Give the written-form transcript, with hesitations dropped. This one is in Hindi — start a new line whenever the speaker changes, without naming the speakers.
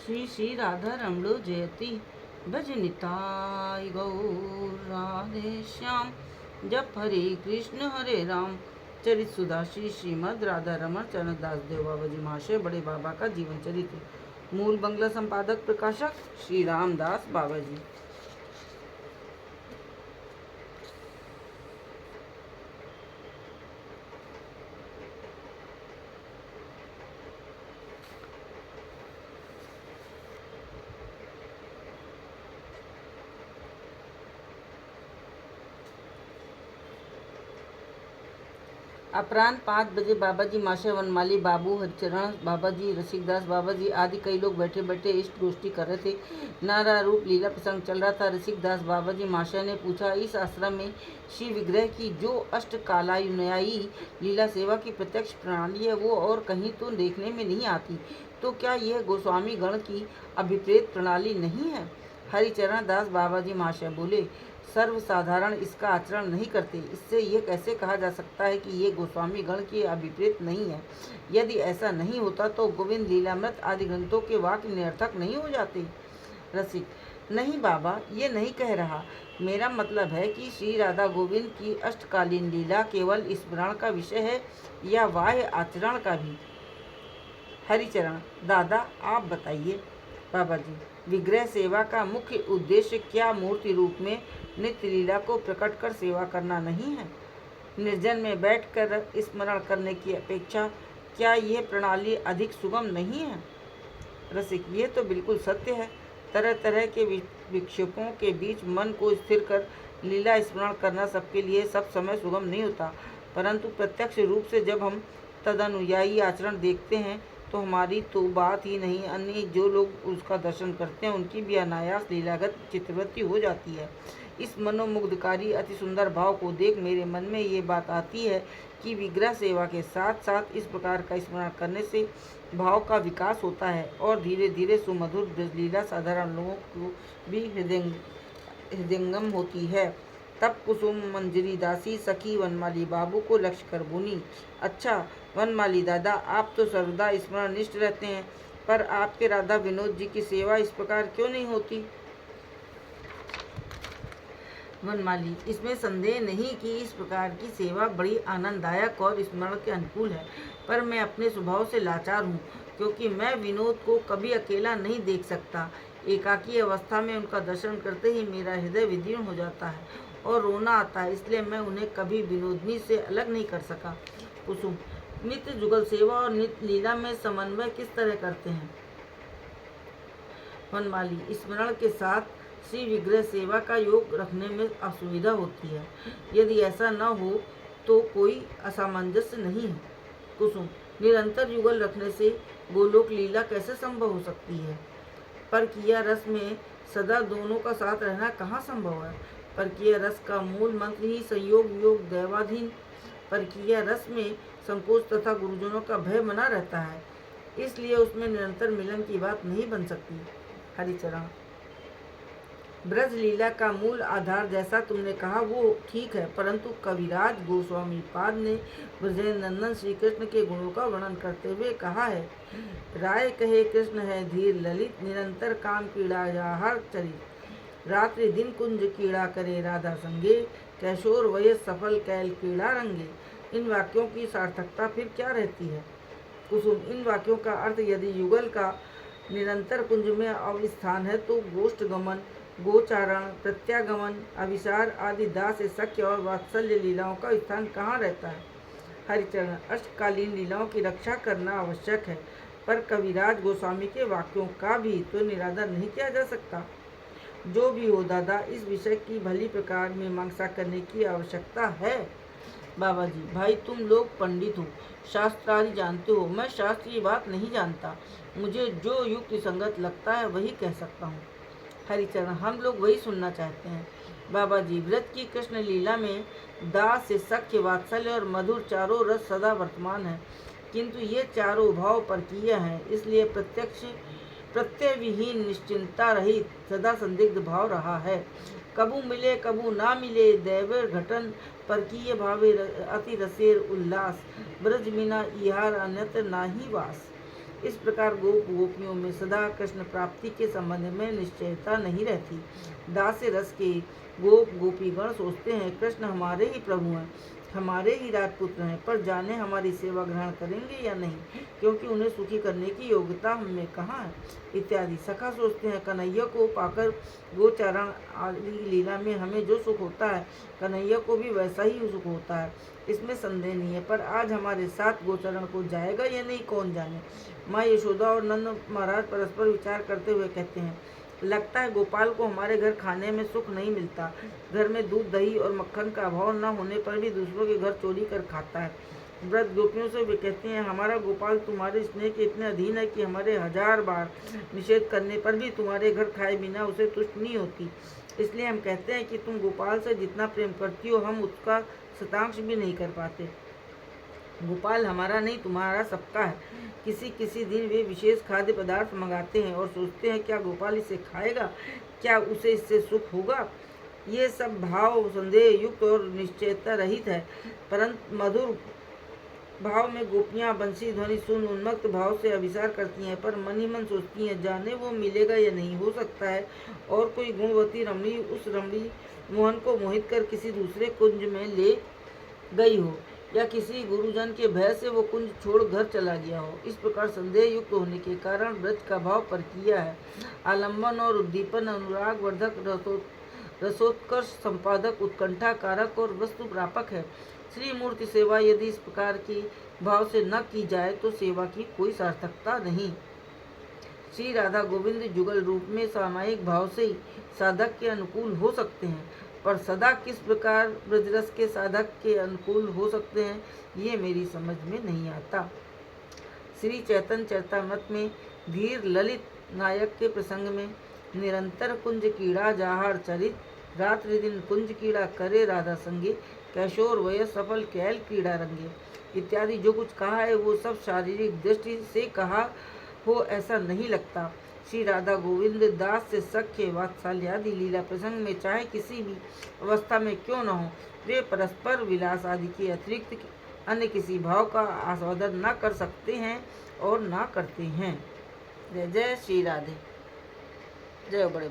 श्री श्री राधा रमणो जयति भज निताय गौर राधे श्याम। जप हरे हरे राम। चरित सुधा श्री श्रीमद राधा रमण चरण दास देव बाबा जी महाशय बड़े बाबा का जीवन चरित्र। मूल बंगला संपादक प्रकाशक श्री रामदास बाबा जी। अपराह्न 5 बजे बाबा जी माशय वनमाली बाबू हरिचरण बाबा जी रसिकदास बाबा जी आदि कई लोग बैठे बैठे इष्ट गोष्ठी कर रहे थे। नारा रूप लीला प्रसंग चल रहा था। रसिकदास बाबा जी माशय ने पूछा, इस आश्रम में श्री विग्रह की जो अष्टकालानुयायी लीला सेवा की प्रत्यक्ष प्रणाली है वो और कहीं तो देखने में नहीं आती, तो क्या यह गोस्वामी गण की अभिप्रेत प्रणाली नहीं है? हरिचरण दास बाबा जी महाशय बोले, सर्वसाधारण इसका आचरण नहीं करते, इससे यह कैसे कहा जा सकता है कि ये गोस्वामी गण की अभिप्रेत नहीं है? यदि ऐसा नहीं होता तो गोविंद लीलामृत आदि ग्रंथों के वाक्य निरर्थक नहीं हो जाते। रसिक, नहीं बाबा, ये नहीं कह रहा। मेरा मतलब है कि श्री राधा गोविंद की अष्टकालीन लीला केवल स्मरण का विषय है या बाह्य आचरण का भी? हरिचरण, दादा आप बताइए। बाबा जी, विग्रह सेवा का मुख्य उद्देश्य क्या मूर्ति रूप में नित्य लीला को प्रकट कर सेवा करना नहीं है? निर्जन में बैठकर स्मरण करने की अपेक्षा क्या यह प्रणाली अधिक सुगम नहीं है? रसिक, ये तो बिल्कुल सत्य है। तरह तरह के विक्षेपों के बीच मन को स्थिर कर लीला स्मरण करना सबके लिए सब समय सुगम नहीं होता, परंतु प्रत्यक्ष रूप से जब हम तदनुयायी आचरण देखते हैं तो हमारी तो बात ही नहीं, अन्य जो लोग उसका दर्शन करते हैं उनकी भी अनायास लीलागत चित्रवृत्ति हो जाती है। इस मनोमुग्धकारी अति सुंदर भाव को देख मेरे मन में ये बात आती है कि विग्रह सेवा के साथ साथ इस प्रकार का स्मरण करने से भाव का विकास होता है और धीरे धीरे सुमधुर ब्रजलीला साधारण लोगों को भी हृदयंगम होती है। तब कुसुम मंजरी दासी सखी वनमाली बाबू को लक्ष्य कर बोली, अच्छा वनमाली दादा, आप तो सर्वदा स्मरण निष्ठ रहते हैं, पर आपके राधा विनोद जी की सेवा इस प्रकार क्यों नहीं होती? वनमाली, इसमें संदेह नहीं कि इस प्रकार की सेवा बड़ी आनंददायक और स्मरण के अनुकूल है, पर मैं अपने स्वभाव से लाचार हूँ, क्योंकि मैं विनोद को कभी अकेला नहीं देख सकता। एकाकी अवस्था में उनका दर्शन करते ही मेरा हृदय विदीर्ण हो जाता है और रोना आता है, इसलिए मैं उन्हें कभी विनोदनी से अलग नहीं कर सका। कुसुम, नित्य जुगल सेवा और नित्य लीला में समन्वय किस तरह करते हैं? वनमाली, स्मरण के साथ श्री विग्रह सेवा का योग रखने में असुविधा होती है। यदि ऐसा न हो तो कोई असामंजस्य नहीं है। कुसुम, निरंतर युगल रखने से गोलोक लीला कैसे संभव हो सकती है? पर किया रस में सदा दोनों का साथ रहना कहाँ संभव है? पर किया रस का मूल मंत्र ही संयोग वियोग दैवाधीन। पर किया रस में संकोच तथा गुरुजनों का भय बना रहता है, इसलिए उसमें निरंतर मिलन की बात नहीं बन सकती। हरिचरण, ब्रज लीला का मूल आधार जैसा तुमने कहा वो ठीक है, परंतु कविराज गोस्वामी पाद ने ब्रजेंद्रनंदन श्री कृष्ण के गुणों का वर्णन करते हुए कहा है, राय कहे कृष्ण है धीर ललित, निरंतर काम कीड़ा हर चरित, रात्रि दिन कुंज कीड़ा करे राधा संगे, कैशोर वयस सफल कैल कीड़ा रंगे। इन वाक्यों की सार्थकता फिर क्या रहती है? कुसुम, इन वाक्यों का अर्थ यदि युगल का निरंतर कुंज में अवस्थान है तो गोष्ठ गमन, गोचारण, प्रत्यागमन, अभिसार आदि दास सख्य और वात्सल्य लीलाओं का स्थान कहाँ रहता है? हरिचरण, अष्टकालीन लीलाओं की रक्षा करना आवश्यक है, पर कविराज गोस्वामी के वाक्यों का भी तो निरादर नहीं किया जा सकता। जो भी हो दादा, इस विषय की भली प्रकार मीमांसा करने की आवश्यकता है। बाबा जी, भाई तुम लोग पंडित हो, शास्त्रादि जानते हो, मैं शास्त्र की बात नहीं जानता, मुझे जो युक्ति संगत लगता है वही कह सकता हूँ। हरिचरण, हम लोग वही सुनना चाहते हैं। बाबा जी, व्रत की कृष्ण लीला में दास से सख्य, वात्सल्य और मधुर चारों रस सदा वर्तमान है, किंतु ये चारों भाव परकीय हैं, इसलिए प्रत्यय विहीन निश्चिंता रहित सदा संदिग्ध भाव रहा है। कबू मिले कबू ना मिले दैवेर घटन, परकीय भावे अति रसेर उल्लास, ब्रज बिना इहार अन्यत्र नाही वास। इस प्रकार गोप गोपियों में सदा कृष्ण प्राप्ति के संबंध में निश्चयता नहीं रहती। दास्य रस के गोप गोपीगण सोचते हैं कृष्ण हमारे ही प्रभु हैं, हमारे ही राजपुत्र हैं, पर जाने हमारी सेवा ग्रहण करेंगे या नहीं, क्योंकि उन्हें सुखी करने की योग्यता हमें कहाँ है इत्यादि। सखा सोचते हैं कन्हैया को पाकर गोचारण आदि लीला में हमें जो सुख होता है कन्हैया को भी वैसा ही सुख होता है, इसमें संदेह नहीं है। पर आज हमारे साथ गोचरण को जाएगा या नहीं कौन जाने। माँ यशोदा और नंद महाराज परस्पर विचार करते हुए कहते हैं लगता है गोपाल को हमारे घर खाने में सुख नहीं मिलता। घर में दूध दही और मक्खन का अभाव न होने पर भी दूसरों के घर चोरी कर खाता है। व्रत गोपियों से वे कहते हैं हमारा गोपाल तुम्हारे स्नेह के इतने अधीन है कि हमारे 1000 बार निषेध करने पर भी तुम्हारे घर खाए बिना उसे तुष्ट नहीं होती। इसलिए हम कहते हैं कि तुम गोपाल से जितना प्रेम करती हो हम उसका शतांश भी नहीं कर पाते। गोपाल हमारा नहीं तुम्हारा सबका है। किसी किसी दिन वे विशेष खाद्य पदार्थ मंगाते हैं और सोचते हैं क्या गोपाल इसे खाएगा, क्या उसे इससे सुख होगा। ये सब भाव संदेह युक्त और निश्चयता रहित है, परंतु मधुर भाव में गोपियाँ बंसी ध्वनि सुन उन्मत्त भाव से अभिसार करती हैं, पर मन ही मन सोचती हैं जाने वो मिलेगा या नहीं। हो सकता है और कोई गुणवती रमणी उस रमणी मोहन को मोहित कर किसी दूसरे कुंज में ले गई हो, या किसी गुरुजन के भय से वो कुंज छोड़ घर चला गया हो। इस प्रकार संदेह युक्त होने के कारण व्रत का भाव परकिया है। आलंबन और उद्दीपन अनुराग वर्धक रसोत्कर्ष संपादक उत्कंठा कारक और वस्तु प्रापक है। श्री मूर्ति सेवा यदि इस प्रकार की भाव से न की जाए तो सेवा की कोई सार्थकता नहीं। श्री राधा गोविंद जुगल रूप में सामायिक भाव से ही साधक के अनुकूल हो सकते हैं, पर सदा किस प्रकार ब्रजरस के साधक के अनुकूल हो सकते हैं ये मेरी समझ में नहीं आता। श्री चैतन्य चरितामृत में धीर ललित नायक के प्रसंग में निरंतर कुंज कीड़ा जाहार चरित, रात्रि दिन कुंज कीड़ा करे राधा संगे, कैशोर वय सफल कैल क्रीड़ा रंगे इत्यादि जो कुछ कहा है वो सब शारीरिक दृष्टि से कहा हो ऐसा नहीं लगता। श्री राधा गोविंद दास से सख्य वात्सल्यादि लीला प्रसंग में चाहे किसी भी अवस्था में क्यों न हो, वे परस्पर विलास आदि के अतिरिक्त अन्य किसी भाव का आस्वादन न कर सकते हैं और न करते हैं। जय जय श्री राधे। जय बड़े